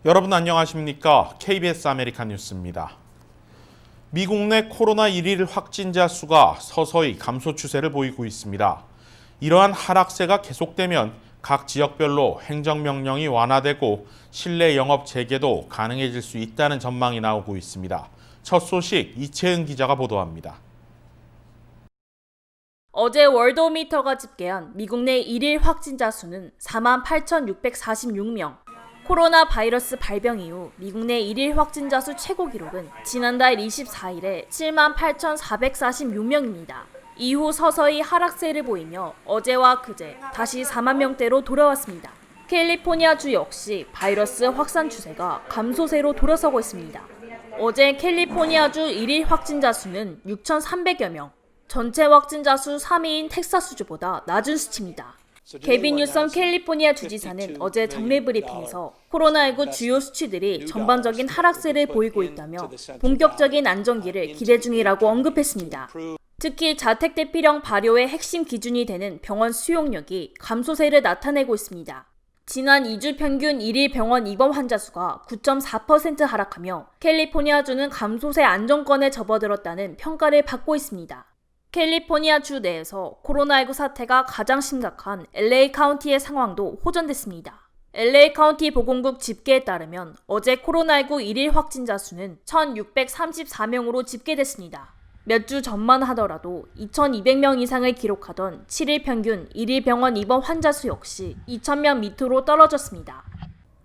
여러분 안녕하십니까? KBS 아메리칸 뉴스입니다. 미국 내 코로나 1일 확진자 수가 서서히 감소 추세를 보이고 있습니다. 이러한 하락세가 계속되면 각 지역별로 행정명령이 완화되고 실내 영업 재개도 가능해질 수 있다는 전망이 나오고 있습니다. 첫 소식 이채은 기자가 보도합니다. 어제 월드오미터가 집계한 미국 내 1일 확진자 수는 48,646명. 코로나 바이러스 발병 이후 미국 내 1일 확진자 수 최고 기록은 지난달 24일에 78,446명입니다. 이후 서서히 하락세를 보이며 어제와 그제 다시 4만 명대로 돌아왔습니다. 캘리포니아주 역시 바이러스 확산 추세가 감소세로 돌아서고 있습니다. 어제 캘리포니아주 1일 확진자 수는 6,300여 명, 전체 확진자 수 3위인 텍사스주보다 낮은 수치입니다. 게빈 뉴섬 캘리포니아 주지사는 어제 정례 브리핑에서 코로나19 주요 수치들이 전반적인 하락세를 보이고 있다며 본격적인 안정기를 기대 중이라고 언급했습니다. 특히 자택대피령 발효의 핵심 기준이 되는 병원 수용력이 감소세를 나타내고 있습니다. 지난 2주 평균 1일 병원 입원 환자 수가 9.4% 하락하며 캘리포니아주는 감소세 안정권에 접어들었다는 평가를 받고 있습니다. 캘리포니아주 내에서 코로나19 사태가 가장 심각한 LA 카운티의 상황도 호전됐습니다. LA 카운티 보건국 집계에 따르면 어제 코로나19 1일 확진자 수는 1,634명으로 집계됐습니다. 몇 주 전만 하더라도 2,200명 이상을 기록하던 7일 평균 1일 병원 입원 환자 수 역시 2,000명 밑으로 떨어졌습니다.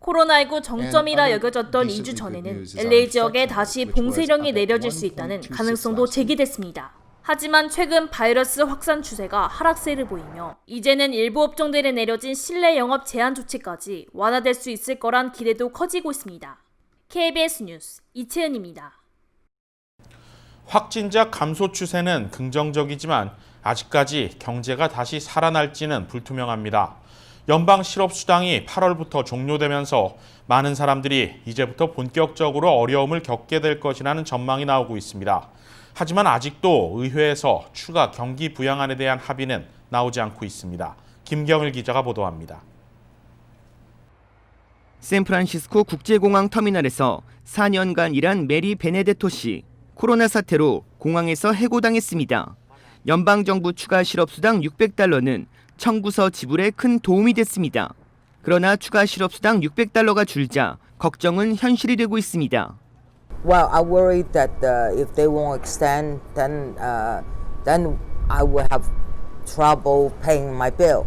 코로나19 정점이라 여겨졌던 2주 전에는 LA 지역에 다시 봉쇄령이 내려질 수 있다는 가능성도 제기됐습니다. 하지만 최근 바이러스 확산 추세가 하락세를 보이며 이제는 일부 업종들에 내려진 실내 영업 제한 조치까지 완화될 수 있을 거란 기대도 커지고 있습니다. KBS 뉴스 이채은입니다. 확진자 감소 추세는 긍정적이지만 아직까지 경제가 다시 살아날지는 불투명합니다. 연방 실업수당이 8월부터 종료되면서 많은 사람들이 이제부터 본격적으로 어려움을 겪게 될 것이라는 전망이 나오고 있습니다. 하지만 아직도 의회에서 추가 경기 부양안에 대한 합의는 나오지 않고 있습니다. 김경일 기자가 보도합니다. 샌프란시스코 국제공항 터미널에서 4년간 일한 메리 베네데토 씨. 코로나 사태로 공항에서 해고당했습니다. 연방정부 추가 실업수당 $600는 청구서 지불에 큰 도움이 됐습니다. 그러나 추가 실업수당 $600가 줄자 걱정은 현실이 되고 있습니다. Well, I worry that if they won't extend, then I will have trouble paying my bill,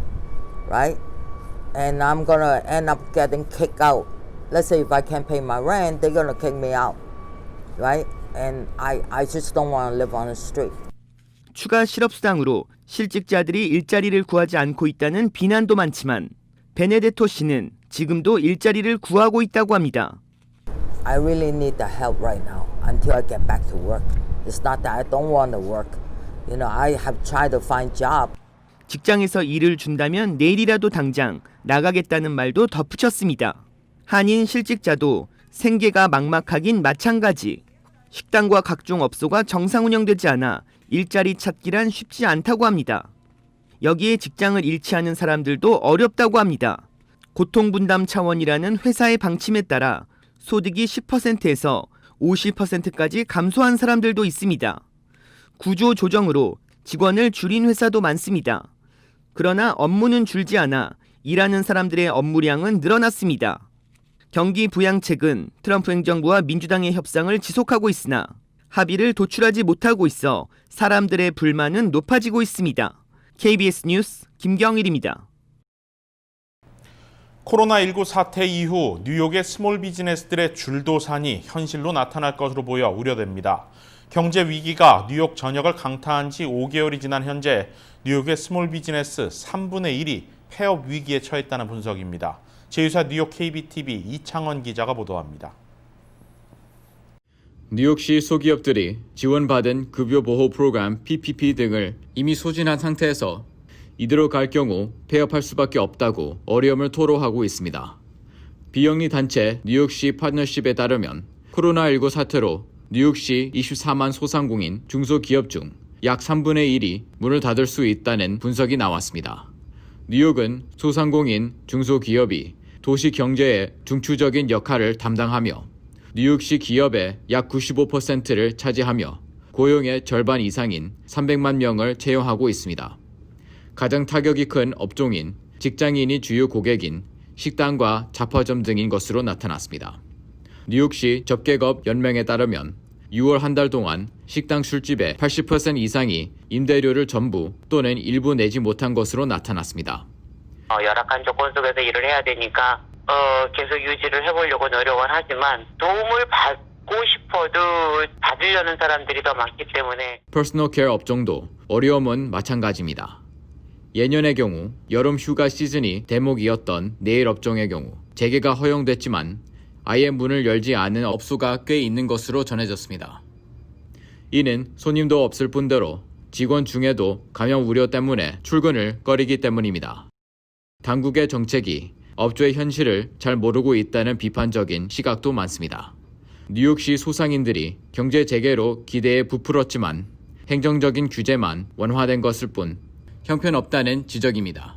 right? And I'm gonna end up getting kicked out. Let's say if I can't pay my rent, they're gonna kick me out, right? And I just don't want to live on the street. 추가 실업수당으로 실직자들이 일자리를 구하지 않고 있다는 비난도 많지만 베네데토 씨는 지금도 일자리를 구하고 있다고 합니다. I really need the help right now until I get back to work. It's not that I don't want to work. You know, I have tried to find job. 직장에서 일을 준다면 내일이라도 당장 나가겠다는 말도 덧붙였습니다. 한인 실직자도 생계가 막막하긴 마찬가지. 식당과 각종 업소가 정상 운영되지 않아 일자리 찾기란 쉽지 않다고 합니다. 여기에 직장을 잃지 않은 사람들도 어렵다고 합니다. 고통분담 차원이라는 회사의 방침에 따라 소득이 10%에서 50%까지 감소한 사람들도 있습니다. 구조 조정으로 직원을 줄인 회사도 많습니다. 그러나 업무는 줄지 않아 일하는 사람들의 업무량은 늘어났습니다. 경기 부양책은 트럼프 행정부와 민주당의 협상을 지속하고 있으나 합의를 도출하지 못하고 있어 사람들의 불만은 높아지고 있습니다. KBS 뉴스 김경일입니다. 코로나19 사태 이후 뉴욕의 스몰 비즈니스들의 줄도산이 현실로 나타날 것으로 보여 우려됩니다. 경제 위기가 뉴욕 전역을 강타한 지 5개월이 지난 현재 뉴욕의 스몰 비즈니스 3분의 1이 폐업 위기에 처했다는 분석입니다. 제휴사 뉴욕 KBTV 이창원 기자가 보도합니다. 뉴욕시 소기업들이 지원받은 급여 보호 프로그램 PPP 등을 이미 소진한 상태에서 이대로 갈 경우 폐업할 수밖에 없다고 어려움을 토로하고 있습니다. 비영리 단체 뉴욕시 파트너십에 따르면 코로나19 사태로 뉴욕시 24만 소상공인 중소기업 중 약 3분의 1이 문을 닫을 수 있다는 분석이 나왔습니다. 뉴욕은 소상공인 중소기업이 도시 경제의 중추적인 역할을 담당하며 뉴욕시 기업의 약 95%를 차지하며 고용의 절반 이상인 300만 명을 채용하고 있습니다. 가장 타격이 큰 업종인 직장인이 주요 고객인 식당과 잡화점 등인 것으로 나타났습니다. 뉴욕시 접객업 연맹에 따르면 6월 한 달 동안 식당 술집의 80% 이상이 임대료를 전부 또는 일부 내지 못한 것으로 나타났습니다. 열악한 조건 속에서 일을 해야 되니까 계속 유지를 해보려고 노력을 하지만 도움을 받고 싶어도 받으려는 사람들이 더 많기 때문에 퍼스널 케어 업종도 어려움은 마찬가지입니다. 예년의 경우 여름 휴가 시즌이 대목이었던 네일 업종의 경우 재개가 허용됐지만 아예 문을 열지 않은 업소가 꽤 있는 것으로 전해졌습니다. 이는 손님도 없을 뿐더러 직원 중에도 감염 우려 때문에 출근을 꺼리기 때문입니다. 당국의 정책이 업주의 현실을 잘 모르고 있다는 비판적인 시각도 많습니다. 뉴욕시 소상인들이 경제 재개로 기대에 부풀었지만 행정적인 규제만 완화된 것일 뿐 형편없다는 지적입니다.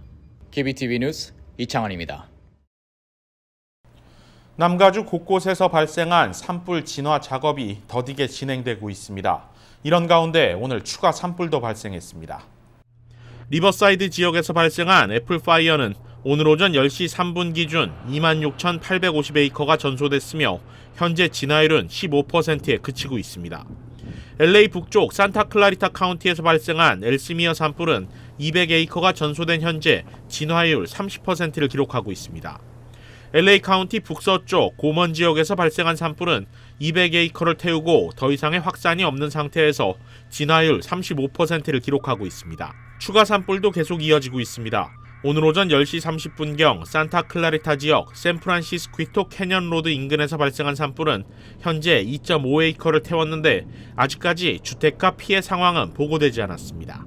KBTV 뉴스 이창환입니다. 남가주 곳곳에서 발생한 산불 진화 작업이 더디게 진행되고 있습니다. 이런 가운데 오늘 추가 산불도 발생했습니다. 리버사이드 지역에서 발생한 애플파이어는 오늘 오전 10시 3분 기준 26,850에이커가 전소됐으며 현재 진화율은 15%에 그치고 있습니다. LA 북쪽 산타클라리타 카운티에서 발생한 엘스미어 산불은 200에이커가 전소된 현재 진화율 30%를 기록하고 있습니다. LA 카운티 북서쪽 고먼 지역에서 발생한 산불은 200에이커를 태우고 더 이상의 확산이 없는 상태에서 진화율 35%를 기록하고 있습니다. 추가 산불도 계속 이어지고 있습니다. 오늘 오전 10시 30분경 산타클라리타 지역 샌프란시스퀴토 캐년 로드 인근에서 발생한 산불은 현재 2.5에이커를 태웠는데 아직까지 주택가 피해 상황은 보고되지 않았습니다.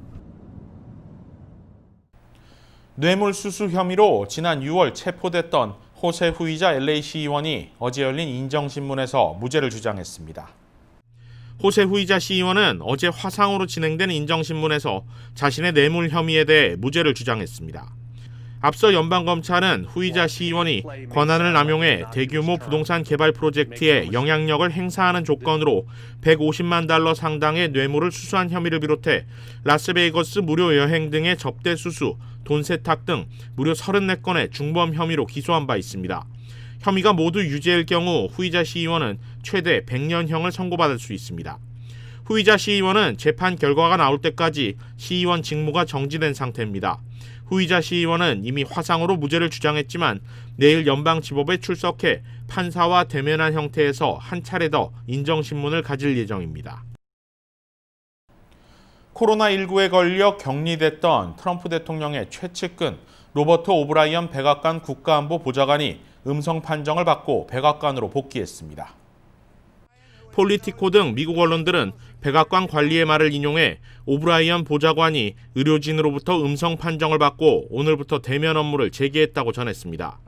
뇌물수수 혐의로 지난 6월 체포됐던 호세 후이자 LA 시의원이 어제 열린 인정신문에서 무죄를 주장했습니다. 호세 후이자 시의원은 어제 화상으로 진행된 인정신문에서 자신의 뇌물 혐의에 대해 무죄를 주장했습니다. 앞서 연방검찰은 후이자 시의원이 권한을 남용해 대규모 부동산 개발 프로젝트에 영향력을 행사하는 조건으로 150만 달러 상당의 뇌물을 수수한 혐의를 비롯해 라스베이거스 무료 여행 등의 접대 수수, 돈 세탁 등 무려 34건의 중범 혐의로 기소한 바 있습니다. 혐의가 모두 유죄일 경우 후이자 시의원은 최대 100년형을 선고받을 수 있습니다. 후이자 시의원은 재판 결과가 나올 때까지 시의원 직무가 정지된 상태입니다. 후이자 시의원은 이미 화상으로 무죄를 주장했지만 내일 연방지법에 출석해 판사와 대면한 형태에서 한 차례 더 인정신문을 가질 예정입니다. 코로나19에 걸려 격리됐던 트럼프 대통령의 최측근 로버트 오브라이언 백악관 국가안보보좌관이 음성 판정을 받고 백악관으로 복귀했습니다. 폴리티코 등 미국 언론들은 백악관 관리의 말을 인용해 오브라이언 보좌관이 의료진으로부터 음성 판정을 받고 오늘부터 대면 업무를 재개했다고 전했습니다.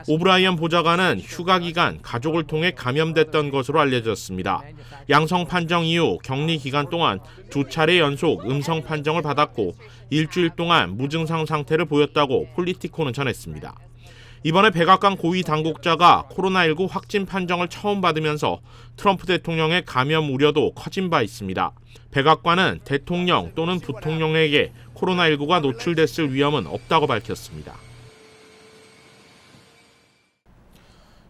오브라이언 보좌관은 휴가 기간 가족을 통해 감염됐던 것으로 알려졌습니다. 양성 판정 이후 격리 기간 동안 2차례 연속 음성 판정을 받았고 일주일 동안 무증상 상태를 보였다고 폴리티코는 전했습니다. 이번에 백악관 고위 당국자가 코로나19 확진 판정을 처음 받으면서 트럼프 대통령의 감염 우려도 커진 바 있습니다. 백악관은 대통령 또는 부통령에게 코로나19가 노출됐을 위험은 없다고 밝혔습니다.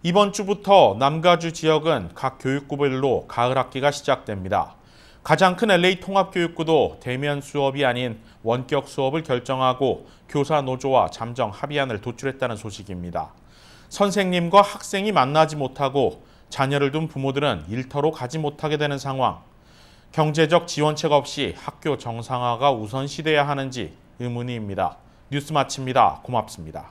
이번 주부터 남가주 지역은 각 교육구별로 가을 학기가 시작됩니다. 가장 큰 LA 통합교육구도 대면 수업이 아닌 원격 수업을 결정하고 교사 노조와 잠정 합의안을 도출했다는 소식입니다. 선생님과 학생이 만나지 못하고 자녀를 둔 부모들은 일터로 가지 못하게 되는 상황. 경제적 지원책 없이 학교 정상화가 우선시돼야 하는지 의문입니다. 뉴스 마칩니다. 고맙습니다.